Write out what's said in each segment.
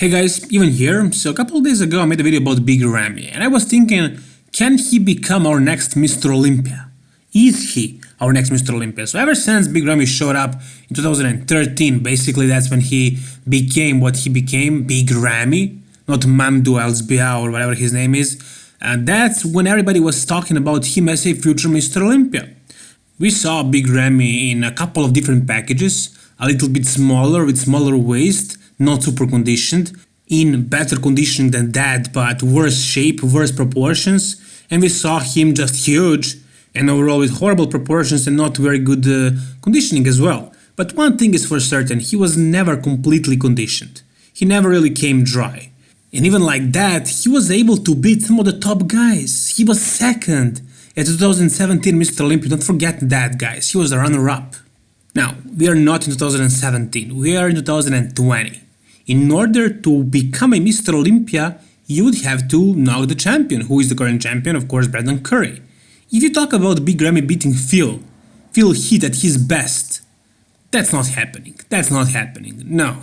Hey guys, even here. So a couple of days ago I made a video about Big Ramy and I was thinking, can he become our next Mr. Olympia? Is he our next Mr. Olympia? So ever since Big Ramy showed up in 2013, basically that's when he became what he became, Big Ramy, not Mamdou Elsbia or whatever his name is. And that's when everybody was talking about him as a future Mr. Olympia. We saw Big Ramy in a couple of different packages, a little bit smaller with smaller waist, not super conditioned, in better conditioning than that but worse shape, worse proportions, and we saw him just huge and overall with horrible proportions and not very good conditioning as well. But one thing is for certain, he was never completely conditioned. He never really came dry. And even like that, he was able to beat some of the top guys. He was second at 2017 Mr. Olympia, don't forget that guys, he was a runner-up. Now, we are not in 2017, we are in 2020. In order to become a Mr. Olympia, you would have to knock the champion. Who is the current champion? Of course, Brandon Curry. If you talk about Big Ramy beating Phil Heath at his best, that's not happening. That's not happening. No.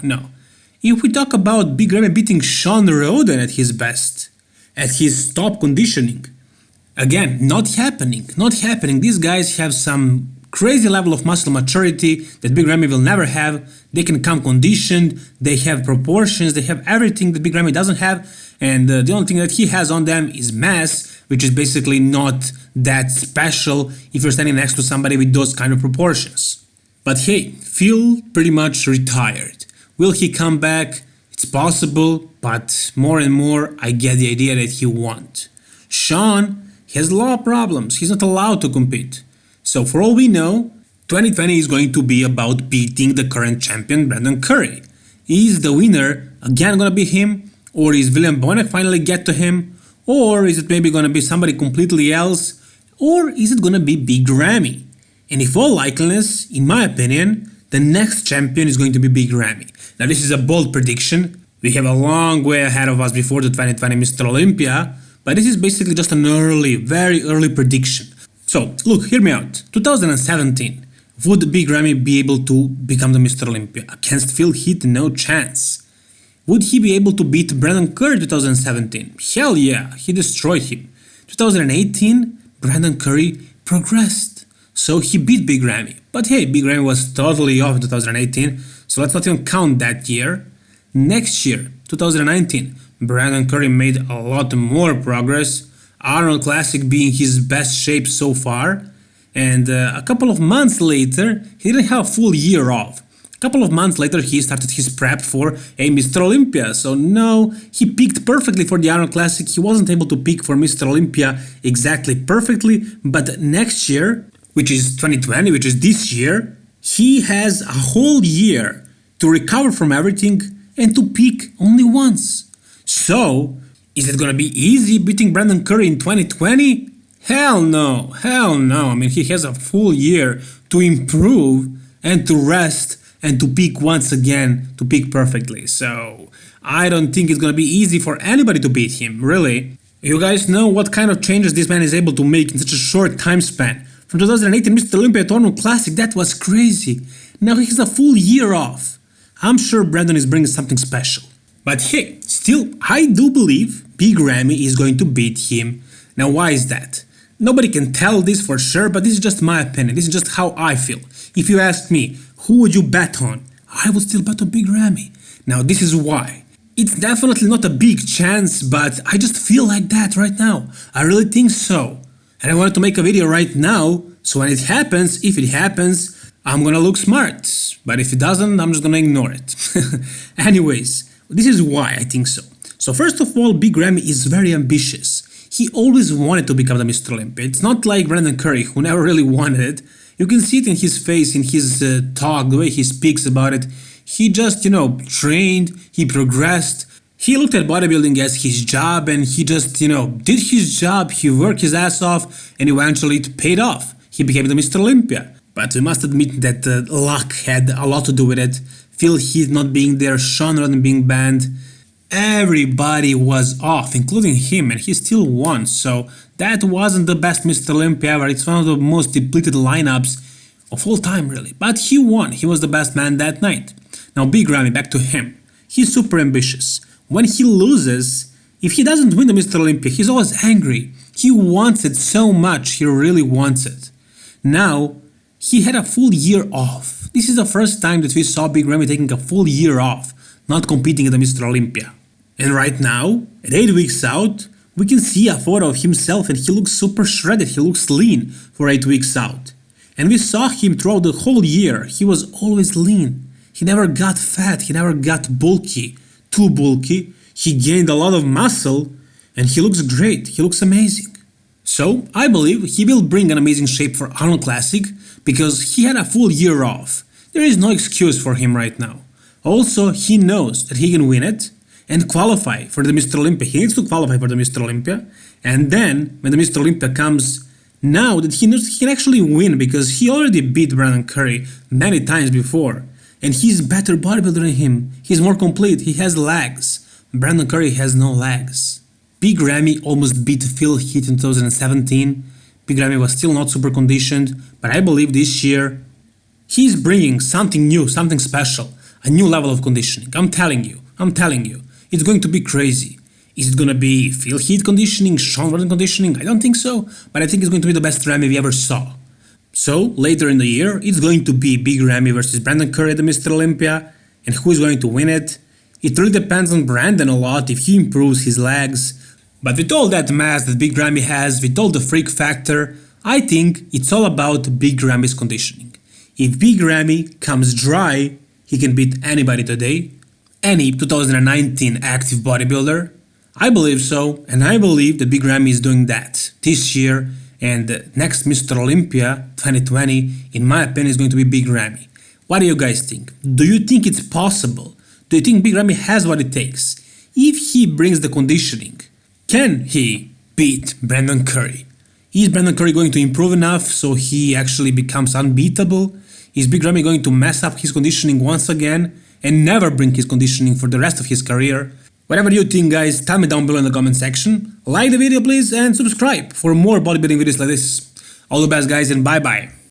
If we talk about Big Ramy beating Sean Roden at his best, at his top conditioning, again, not happening. These guys have some crazy level of muscle maturity that Big Ramy will never have. They can come conditioned, they have proportions, they have everything that Big Ramy doesn't have, and the only thing that he has on them is mass, which is basically not that special if you're standing next to somebody with those kind of proportions. But hey, Phil pretty much retired. Will he come back? It's possible, but more and more I get the idea that he won't. Sean has a lot of problems, he's not allowed to compete. So for all we know, 2020 is going to be about beating the current champion Brandon Curry. Is the winner again gonna be him? Or is William Bonek finally get to him? Or is it maybe gonna be somebody completely else? Or is it gonna be Big Ramy? And if all likeliness, in my opinion, the next champion is going to be Big Ramy. Now this is a bold prediction. We have a long way ahead of us before the 2020 Mr. Olympia, but this is basically just an early, very early prediction. So, look, hear me out. 2017, would Big Ramy be able to become the Mr. Olympia? Against Phil Heath, no chance. Would he be able to beat Brandon Curry 2017? Hell yeah, he destroyed him. 2018, Brandon Curry progressed. So he beat Big Ramy. But hey, Big Ramy was totally off in 2018, so let's not even count that year. Next year, 2019, Brandon Curry made a lot more progress. Arnold Classic being his best shape so far, and a couple of months later, he didn't have a full year off. A couple of months later, he started his prep for a Mr. Olympia, so no, he peaked perfectly for the Arnold Classic. He wasn't able to peak for Mr. Olympia exactly perfectly, but next year, which is 2020, which is this year, he has a whole year to recover from everything and to peak only once. So, is it gonna be easy beating Brandon Curry in 2020? Hell no. I mean, he has a full year to improve and to rest and to peak once again, to peak perfectly. So, I don't think it's gonna be easy for anybody to beat him, really. You guys know what kind of changes this man is able to make in such a short time span. From 2018 Mr. Olympia to Arnold Classic, that was crazy. Now he has a full year off. I'm sure Brandon is bringing something special. But hey, still, I do believe Big Ramy is going to beat him. Now why is that? Nobody can tell this for sure, but this is just my opinion, this is just how I feel. If you ask me, who would you bet on? I would still bet on Big Ramy. Now this is why. It's definitely not a big chance, but I just feel like that right now. I really think so. And I wanted to make a video right now, so when it happens, if it happens, I'm gonna look smart. But if it doesn't, I'm just gonna ignore it. Anyways, this is why I think so. So first of all, Big Ramy is very ambitious. He always wanted to become the Mr. Olympia. It's not like Brandon Curry, who never really wanted it. You can see it in his face, in his talk, the way he speaks about it. He just, trained, he progressed. He looked at bodybuilding as his job and he just, did his job, he worked his ass off and eventually it paid off. He became the Mr. Olympia. But we must admit that luck had a lot to do with it. Phil Heath not being there, Sean Roden being banned. Everybody was off, including him, and he still won, so that wasn't the best Mr. Olympia ever. It's one of the most depleted lineups of all time, really. But he won, he was the best man that night. Now Big Ramy, back to him. He's super ambitious. When he loses, if he doesn't win the Mr. Olympia, he's always angry. He wants it so much, he really wants it. Now, he had a full year off. This is the first time that we saw Big Ramy taking a full year off, not competing at the Mr. Olympia. And right now, at 8 weeks out, we can see a photo of himself and he looks super shredded, he looks lean for 8 weeks out. And we saw him throughout the whole year, he was always lean. He never got fat, he never got bulky, too bulky. He gained a lot of muscle and he looks great, he looks amazing. So, I believe he will bring an amazing shape for Arnold Classic because he had a full year off. There is no excuse for him right now. Also, he knows that he can win it and qualify for the Mr. Olympia. He needs to qualify for the Mr. Olympia, and then when the Mr. Olympia comes, now that he knows he can actually win because he already beat Brandon Curry many times before, and he's a better bodybuilder than him. He's more complete, he has legs. Brandon Curry has no legs. Big Ramy almost beat Phil Heath in 2017. Big Ramy was still not super conditioned, but I believe this year he's bringing something new, something special, a new level of conditioning. I'm telling you, it's going to be crazy. Is it going to be Phil Heath conditioning, Sean Gordon conditioning? I don't think so, but I think it's going to be the best Ramy we ever saw. So, later in the year, it's going to be Big Ramy versus Brandon Curry at the Mr. Olympia, and who is going to win it? It really depends on Brandon a lot if he improves his legs. But with all that mass that Big Ramy has, with all the freak factor, I think it's all about Big Ramy's conditioning. If Big Ramy comes dry, he can beat anybody today, any 2019 active bodybuilder. I believe so, and I believe that Big Ramy is doing that this year, and next Mr. Olympia 2020, in my opinion, is going to be Big Ramy. What do you guys think? Do you think it's possible? Do you think Big Ramy has what it takes? If he brings the conditioning, can he beat Brandon Curry? Is Brandon Curry going to improve enough so he actually becomes unbeatable? Is Big Ramy going to mess up his conditioning once again and never bring his conditioning for the rest of his career? Whatever you think, guys, tell me down below in the comment section. Like the video please and subscribe for more bodybuilding videos like this. All the best, guys, and bye bye.